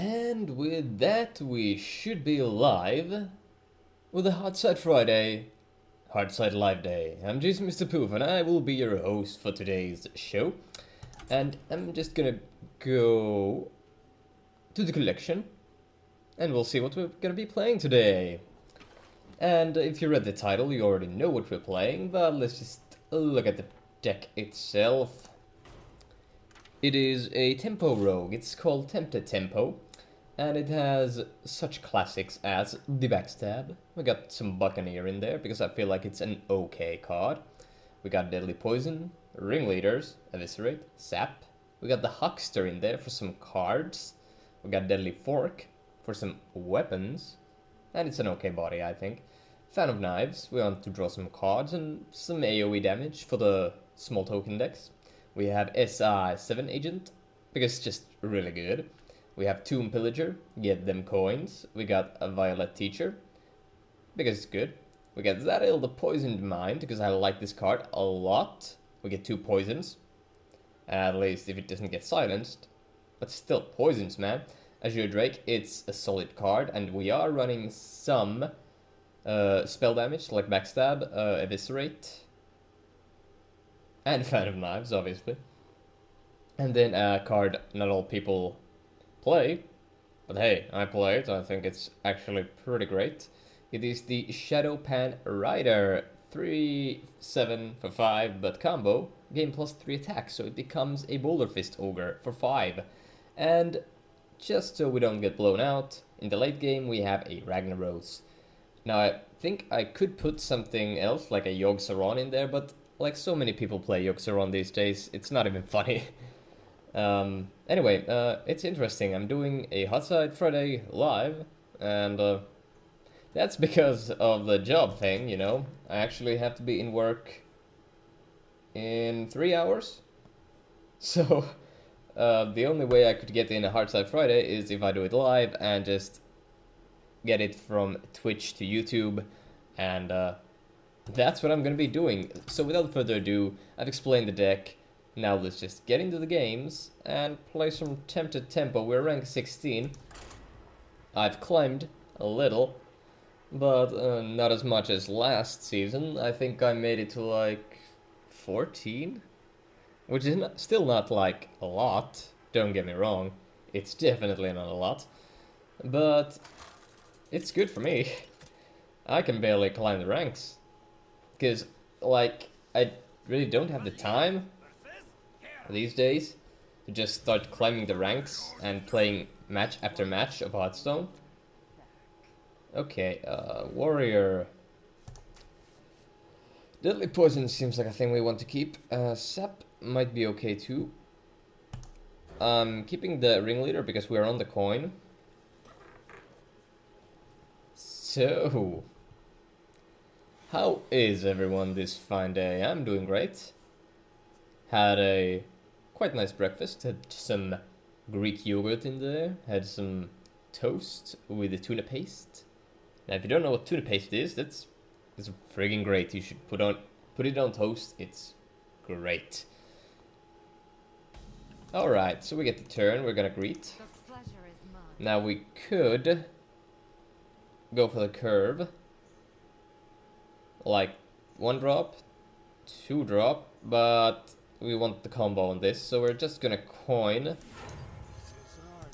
And with that, we should be live with a HearthSide Friday, HearthSide Live Day. I'm Jason Mr. Poof, and I will be your host for today's show. And I'm just gonna go to the collection, and we'll see what we're gonna be playing today. And if you read the title, you already know what we're playing, but let's just look at the deck itself. It is a tempo rogue. It's called Tempted Tempo, and it has such classics as the Backstab. We got some Buccaneer in there because I feel like it's an okay card. We got Deadly Poison, Ringleaders, Eviscerate, Sap. We got the Huckster in there for some cards. We got Deadly Fork for some weapons, and it's an okay body, I think. Fan of Knives, we want to draw some cards and some AoE damage for the small token decks. We have SI7 Agent, because it's just really good. We have Tomb Pillager, get them coins. We got a Violet Teacher, because it's good. We got Zadil the Poisoned Mind, because I like this card a lot. We get 2 poisons, at least if it doesn't get silenced. But still, poisons, man. Azure Drake, it's a solid card, and we are running some spell damage, like Backstab, Eviscerate, and Fan of Knives, obviously. And then a card not all people play, but hey, I play it. I think it's actually pretty great. It is the Shadowpan Rider, 3/7 for 5, but combo, gain plus 3 attack, so it becomes a Boulder Fist Ogre for 5. And just so we don't get blown out, in the late game we have a Ragnaros. Now I think I could put something else, like a Yogg-Saron in there, but like so many people play Yogg-Saron these days, it's not even funny. Anyway, it's interesting. I'm doing a HearthSide Friday live, and that's because of the job thing, you know. I actually have to be in work in 3 hours. So, the only way I could get in a HearthSide Friday is if I do it live and just get it from Twitch to YouTube, and that's what I'm gonna be doing. So without further ado, I've explained the deck. Now let's just get into the games and play some Tempted Tempo. We're rank 16. I've climbed a little, but not as much as last season. I think I made it to like 14, which is still not like a lot. Don't get me wrong, it's definitely not a lot, but it's good for me. I can barely climb the ranks, because like I really don't have the time these days to just start climbing the ranks and playing match after match of HearthStone. Okay, Warrior. Deadly Poison seems like a thing we want to keep. Sap might be okay too. Keeping the Ringleader because we're on the coin. So, how is everyone this fine day? I'm doing great. Had a quite nice breakfast. Had some Greek yogurt in there. Had some toast with the tuna paste. Now, if you don't know what tuna paste is, it's friggin' great. You should put it on toast. It's great. All right, so we get the turn. We're gonna greet. Now we could go for the curve, like 1 drop, 2 drop, but we want the combo on this, so we're just gonna coin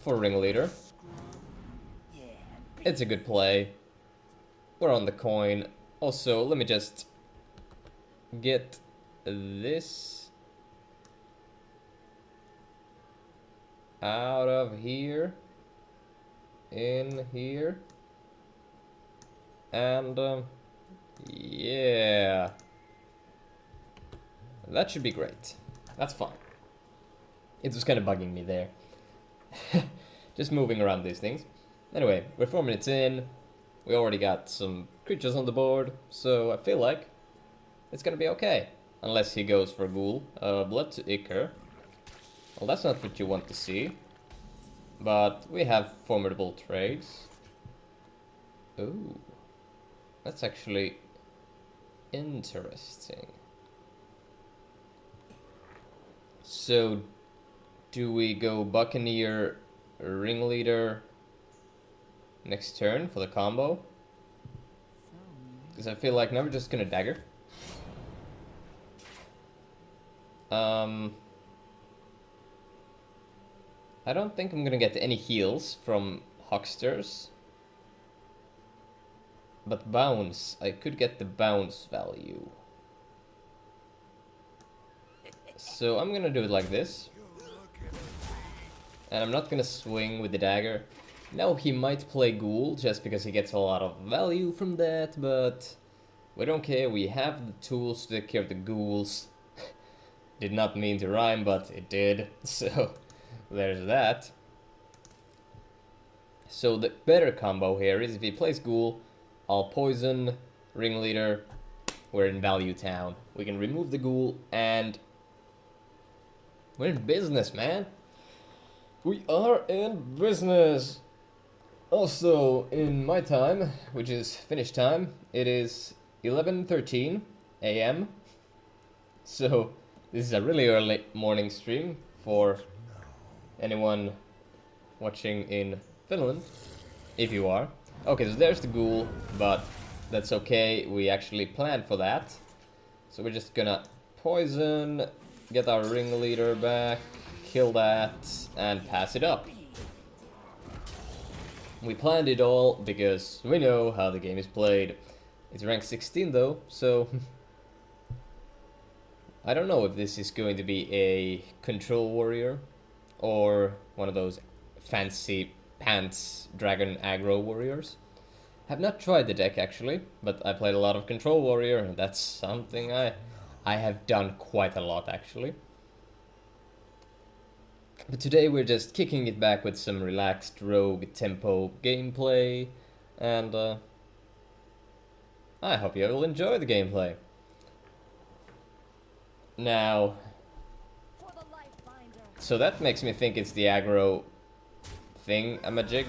for Ringleader. It's a good play. We're on the coin. Also, let me just get this out of here, in here, and yeah, that should be great. That's fine. It was kind of bugging me there. Just moving around these things. Anyway, we're 4 minutes in. We already got some creatures on the board, so I feel like it's gonna be okay. Unless he goes for Ghoul. Blood to Ichor. Well, that's not what you want to see. But we have formidable trades. Ooh. That's actually interesting. So, do we go Buccaneer ringleader next turn for the combo. Because I feel like now we're just gonna dagger. I don't think I'm gonna get any heals from Hucksters. But bounce, I could get the bounce value. So I'm gonna do it like this. And I'm not gonna swing with the dagger. Now he might play ghoul just because he gets a lot of value from that, but we don't care, we have the tools to take care of the ghouls. Did not mean to rhyme, but it did, so there's that. So the better combo here is if he plays ghoul, I'll poison, ringleader, we're in value town. We can remove the ghoul and we're in business, man. We are in business. Also, in my time, which is finish time, it is 11:13 a.m. So this is a really early morning stream for anyone watching in Finland, if you are. Okay, so there's the ghoul, but that's okay, we actually planned for that. So we're just gonna poison, get our ringleader back, kill that, and pass it up. We planned it all because we know how the game is played. It's rank 16 though, so I don't know if this is going to be a control warrior or one of those fancy pants dragon aggro warriors. Have not tried the deck actually, but I played a lot of control warrior and that's something I have done quite a lot actually. But today we're just kicking it back with some relaxed rogue tempo gameplay, and I hope you will enjoy the gameplay. Now, so that makes me think it's the aggro thing-a-majig.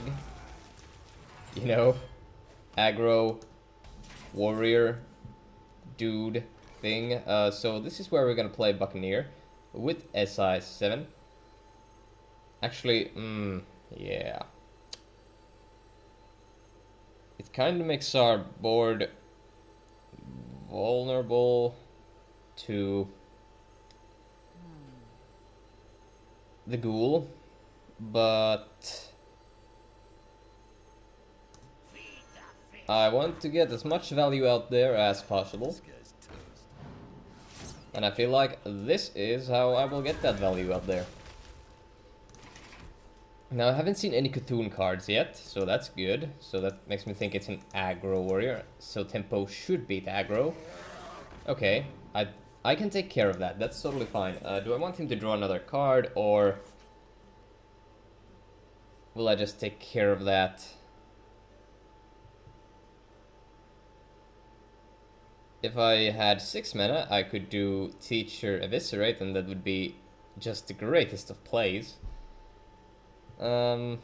You know, aggro warrior dude thing. So this is where we're gonna play Buccaneer with SI7. Actually, yeah. It kind of makes our board vulnerable to the ghoul, but I want to get as much value out there as possible. And I feel like this is how I will get that value out there. Now, I haven't seen any Cthulhu cards yet, so that's good. So that makes me think it's an aggro warrior. So tempo should beat aggro. Okay, I can take care of that. That's totally fine. Do I want him to draw another card, or will I just take care of that? If I had 6 mana, I could do Teacher Eviscerate, and that would be just the greatest of plays. Do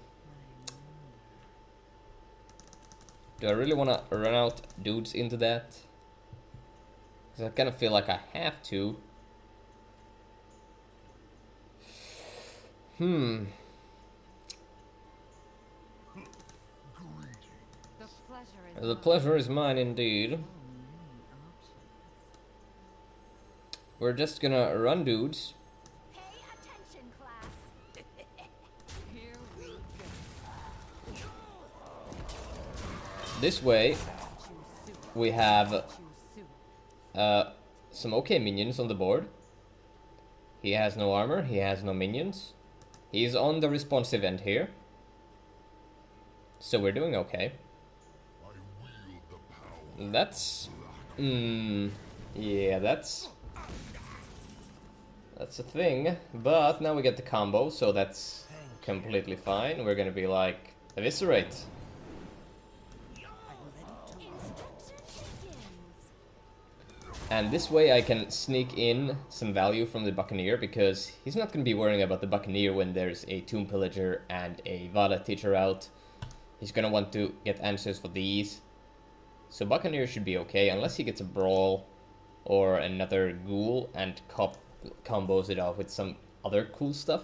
I really want to run out dudes into that? Because I kind of feel like I have to. The pleasure is mine indeed. We're just gonna run dudes. This way, we have some okay minions on the board. He has no armor, he has no minions. He's on the responsive end here. So we're doing okay. That's... yeah, that's a thing. But now we get the combo, so that's completely fine. We're gonna be like, eviscerate. And this way I can sneak in some value from the Buccaneer, because he's not going to be worrying about the Buccaneer when there's a Tomb Pillager and a Vada Teacher out. He's going to want to get answers for these. So Buccaneer should be okay, unless he gets a Brawl or another Ghoul, and combos it off with some other cool stuff.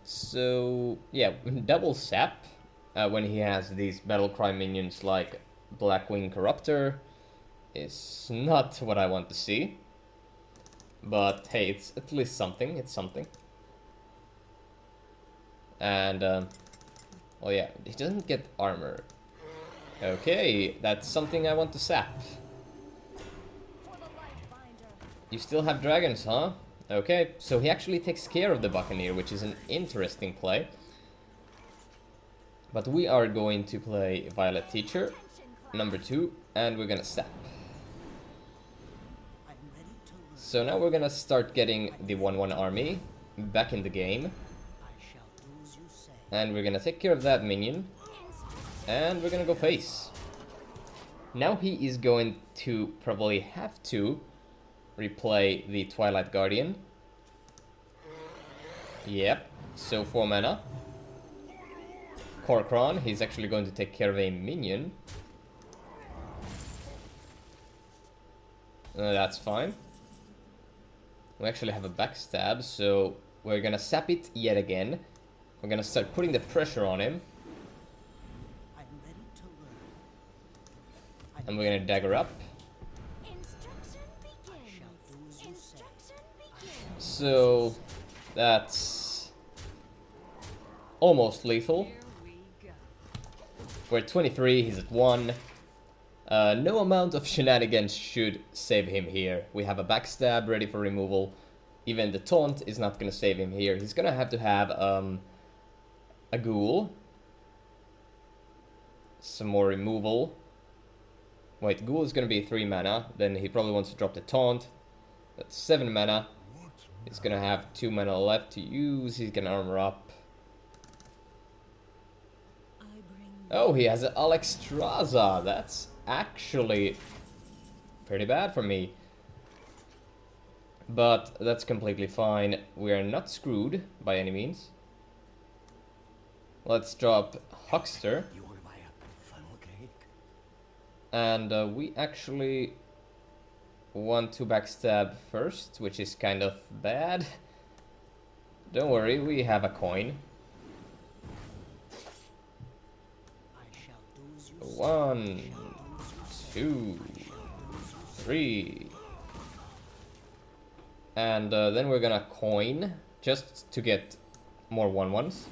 So, yeah, double sap when he has these Battlecry minions like Blackwing Corruptor is not what I want to see. But hey, it's at least something, it's something. And, well yeah, he doesn't get armor. Okay, that's something I want to sap. You still have dragons, huh? Okay, so he actually takes care of the Buccaneer, which is an interesting play. But we are going to play Violet Teacher, number 2, and we're gonna sap. So now we're gonna start getting the 1-1 army back in the game. And we're gonna take care of that minion. And we're gonna go face. Now he is going to probably have to replay the Twilight Guardian. Yep, so 4 mana. Korkron, he's actually going to take care of a minion. That's fine. We actually have a backstab, so we're gonna sap it yet again. We're gonna start putting the pressure on him. And we're gonna dagger up. So that's almost lethal. We're at 23, he's at 1. No amount of shenanigans should save him here. We have a backstab ready for removal. Even the taunt is not gonna save him here. He's gonna have to have a ghoul. Some more removal. Wait, ghoul is gonna be 3 mana. Then he probably wants to drop the taunt. That's 7 mana. He's gonna have 2 mana left to use. He's gonna armor up. Oh, he has an Alexstrasza. That's actually pretty bad for me. But that's completely fine. We are not screwed by any means. Let's drop Huckster. And we actually want to backstab first, which is kind of bad. Don't worry, we have a coin. 1, 2, 3. And then we're gonna coin just to get more 1/1s.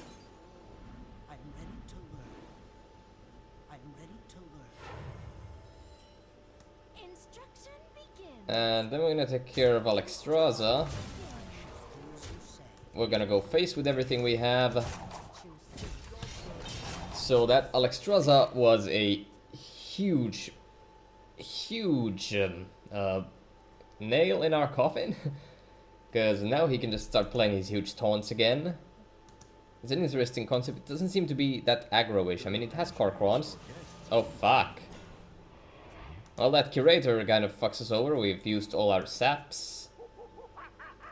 And then we're gonna take care of Alexstrasza. We're gonna go face with everything we have. So that Alexstrasza was a huge nail in our coffin. Because now he can just start playing his huge taunts again. It's an interesting concept. It doesn't seem to be that aggro-ish. I mean, it has Korkrons. Oh, fuck. Well, that Curator kind of fucks us over. We've used all our saps.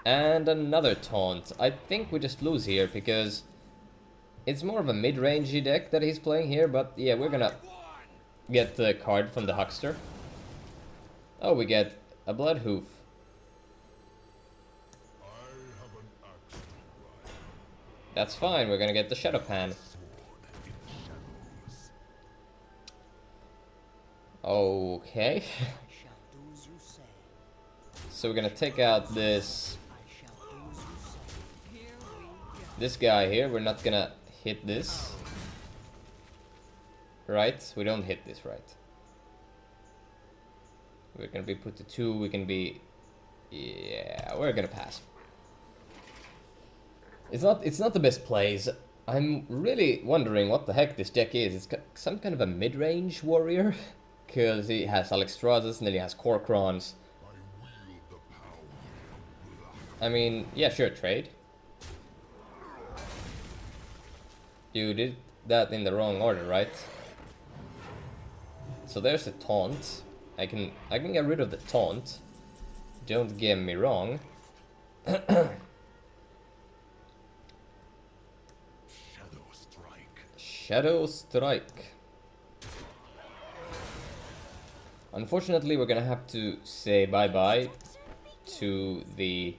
And another taunt. I think we just lose here because it's more of a mid-rangey deck that he's playing here. But yeah, we're gonna get the card from the Huckster. Oh, we get a Bloodhoof. That's fine, we're gonna get the Shadow Pan. Okay. So we're gonna take out this guy here. We're not gonna hit this. Right? We don't hit this, right? We're gonna be put to 2, we can be... Yeah, we're gonna pass. It's not the best plays. I'm really wondering what the heck this deck is. It's some kind of a mid-range warrior. Because he has Alexstrasza's and then he has Korkrons. I mean, yeah, sure, trade. You did that in the wrong order, right? So there's a taunt. I can get rid of the taunt. Don't get me wrong. Shadow Strike. Unfortunately, we're gonna have to say bye-bye to the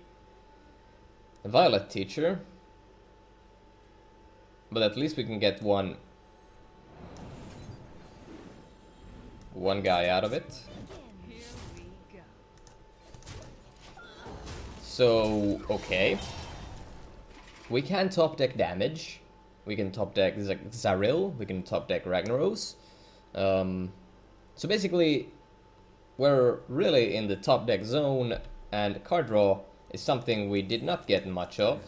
Violet Teacher. But at least we can get one guy out of it. So, okay. We can top deck damage. We can top deck Zaril. We can top deck Ragnaros. So basically, we're really in the top deck zone, and card draw is something we did not get much of.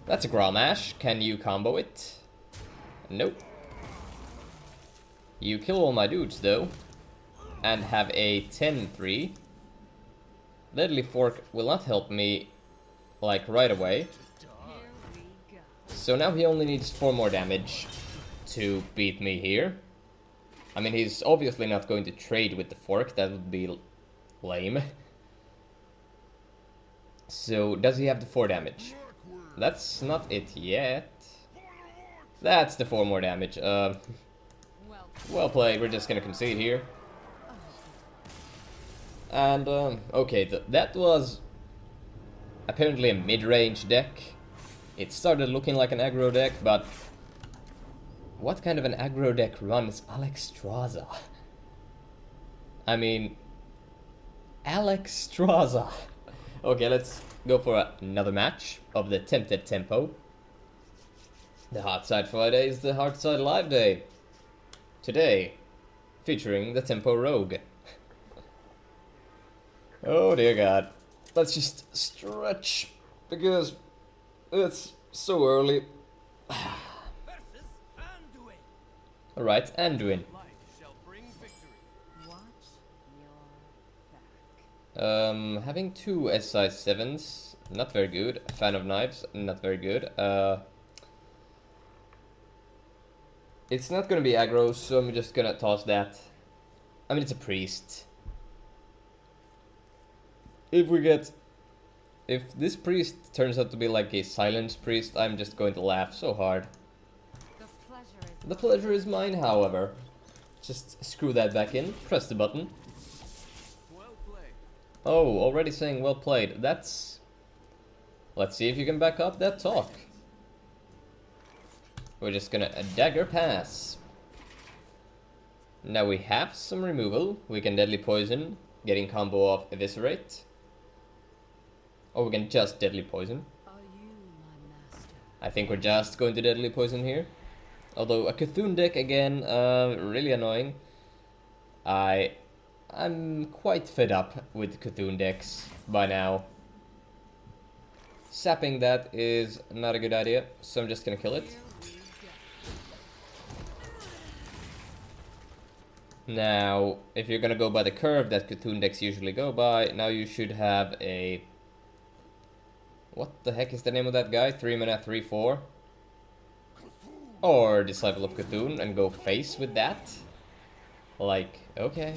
That's a Grommash. Can you combo it? Nope. You kill all my dudes though, and have a 10-3. Deadly Fork will not help me, like, right away. So now he only needs 4 more damage to beat me here. I mean, he's obviously not going to trade with the Fork, that would be lame. So, does he have the 4 damage? That's not it yet. That's the 4 more damage. Well played, we're just gonna concede here. And, okay, that was apparently a mid-range deck. It started looking like an aggro deck, but what kind of an aggro deck runs Alexstrasza? I mean, Alexstrasza. Okay, let's go for another match of the Tempted Tempo. The HearthSide Friday is the HearthSide Live Day. Today, featuring the Tempo Rogue. Oh dear God. Let's just stretch, because it's so early. Alright, Anduin. Having 2 SI7s, not very good. Fan of Knives, not very good. It's not gonna be aggro, so I'm just gonna toss that. I mean, it's a priest. If this priest turns out to be like a silence priest, I'm just going to laugh so hard. The pleasure is mine, however. Just screw that back in, press the button. Oh, already saying well played. That's... Let's see if you can back up that talk. We're just gonna dagger pass. Now we have some removal. We can deadly poison, getting combo off eviscerate. Or we can just deadly poison. I think we're just going to deadly poison here. Although a Cthulhu deck again, really annoying. I'm quite fed up with Cthulhu decks by now. Sapping that is not a good idea, so I'm just gonna kill it. Now, if you're gonna go by the curve that Cthulhu decks usually go by, now you should have a... What the heck is the name of that guy? 3 mana, 3/4. Or Disciple of Cthulhu and go face with that. Like, okay.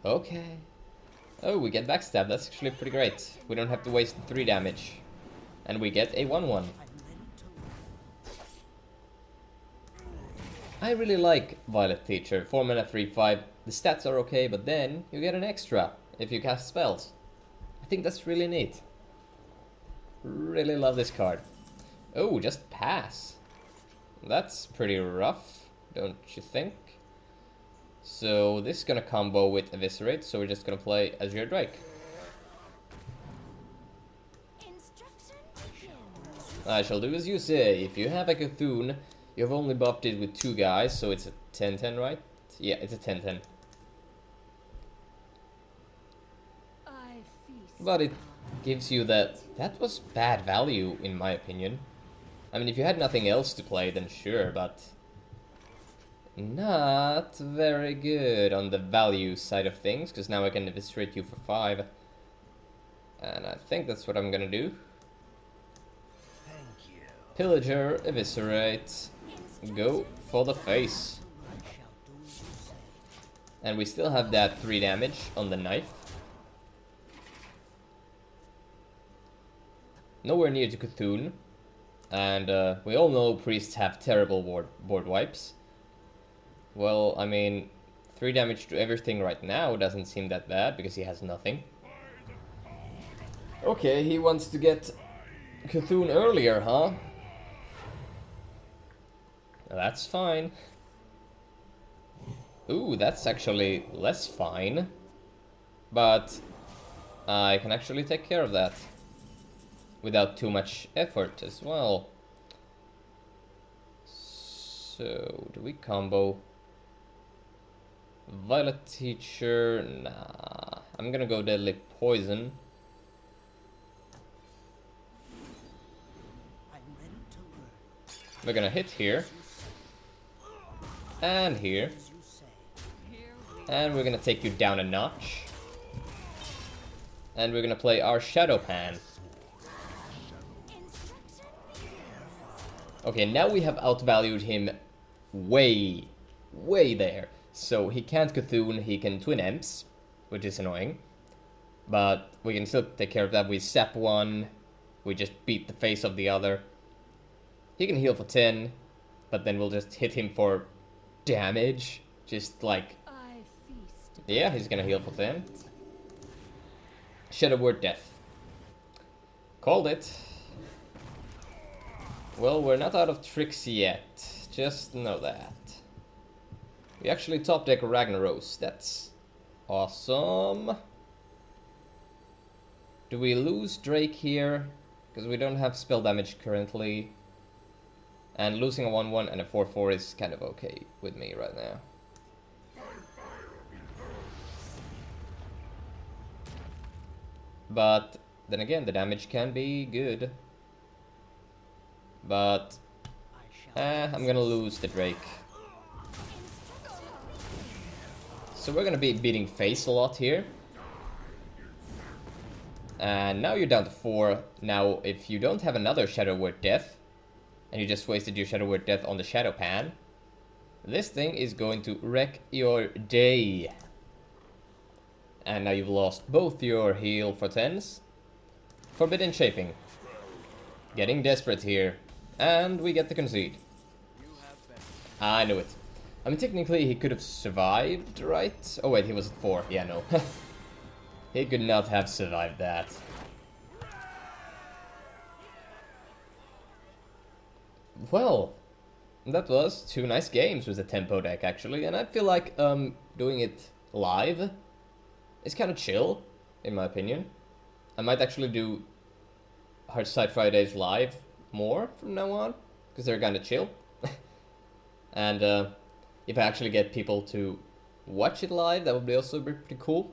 Okay. Oh, we get backstab. That's actually pretty great. We don't have to waste 3 damage. And we get a 1/1. I really like Violet Teacher. 4 mana, 3/5. The stats are okay, but then you get an extra if you cast spells. I think that's really neat. Really love this card. Oh, just pass. That's pretty rough, don't you think? So this is gonna combo with Eviscerate, so we're just gonna play Azure Drake. I shall do as you say. If you have a Cthulhu, you've only buffed it with 2 guys, so it's a 10-10, right? Yeah, it's a 10-10. But it gives you that... That was bad value, in my opinion. I mean, if you had nothing else to play, then sure, but... Not very good on the value side of things, because now I can eviscerate you for 5. And I think that's what I'm gonna do. Pillager, eviscerate, go for the face. And we still have that 3 damage on the knife. Nowhere near to Cthulhu. And we all know priests have terrible board wipes. Well, I mean, 3 damage to everything right now doesn't seem that bad, because he has nothing. Okay, he wants to get Cthulhu earlier, huh? That's fine. Ooh, that's actually less fine. But I can actually take care of that without too much effort as well. So, do we combo? Violet Teacher? Nah. I'm gonna go Deadly Poison. We're gonna hit here. And here. And we're gonna take you down a notch. And we're gonna play our Shadow Pan. Okay, now we have outvalued him way there. So he can't Cthulhu, he can Twin Emps, which is annoying. But we can still take care of that. We sap one, we just beat the face of the other. He can heal for 10, but then we'll just hit him for damage. Just like... yeah, he's gonna heal for 10. Shadow Word Death. Called it. Well, we're not out of tricks yet. Just know that. We actually top deck Ragnaros. That's awesome. Do we lose Drake here? Because we don't have spell damage currently. And losing a 1-1 and a 4-4 is kind of okay with me right now. But then again, the damage can be good. But I'm gonna lose the Drake. So we're gonna be beating face a lot here. And now you're down to 4. Now, if you don't have another Shadow Word Death, and you just wasted your Shadow Word Death on the Shadow Pan, this thing is going to wreck your day. And now you've lost both your heal for 10s. Forbidden Shaping. Getting desperate here. And we get the concede. I knew it. I mean, technically he could have survived, right? Oh wait, he was at 4. Yeah, no. He could not have survived that. Well, that was 2 nice games with the tempo deck, actually. And I feel like doing it live is kind of chill, in my opinion. I might actually do HearthSide Fridays live more from now on, because they're kind of chill. And if I actually get people to watch it live, that would be also pretty cool.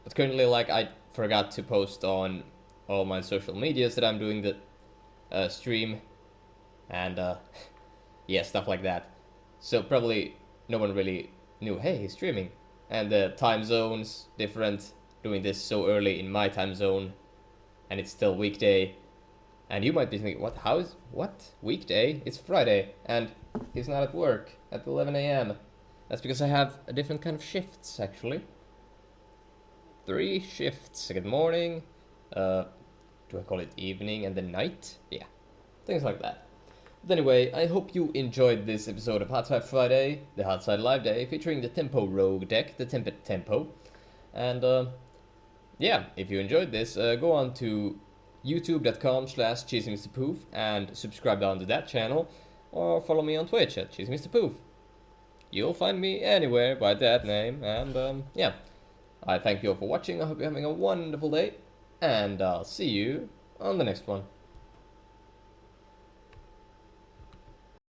But currently, like, I forgot to post on all my social medias that I'm doing the stream. And, yeah, stuff like that. So probably no one really knew, hey, he's streaming. And the time zones different, doing this so early in my time zone. And it's still weekday. And you might be thinking, what? Weekday? It's Friday. And he's not at work at 11 AM. That's because I have a different kind of shifts, actually. 3 shifts. Good morning. Do I call it evening and then night? Yeah. Things like that. But anyway, I hope you enjoyed this episode of HearthSide Friday, the HearthSide Live Day, featuring the Tempo Rogue deck, the Tempest Tempo. And, yeah, if you enjoyed this, go on to youtube.com/CheesyMrPoof and subscribe down to that channel, or follow me on Twitch at CheesyMrPoof. You'll find me anywhere by that name, and, yeah. I thank you all for watching, I hope you're having a wonderful day, and I'll see you on the next one.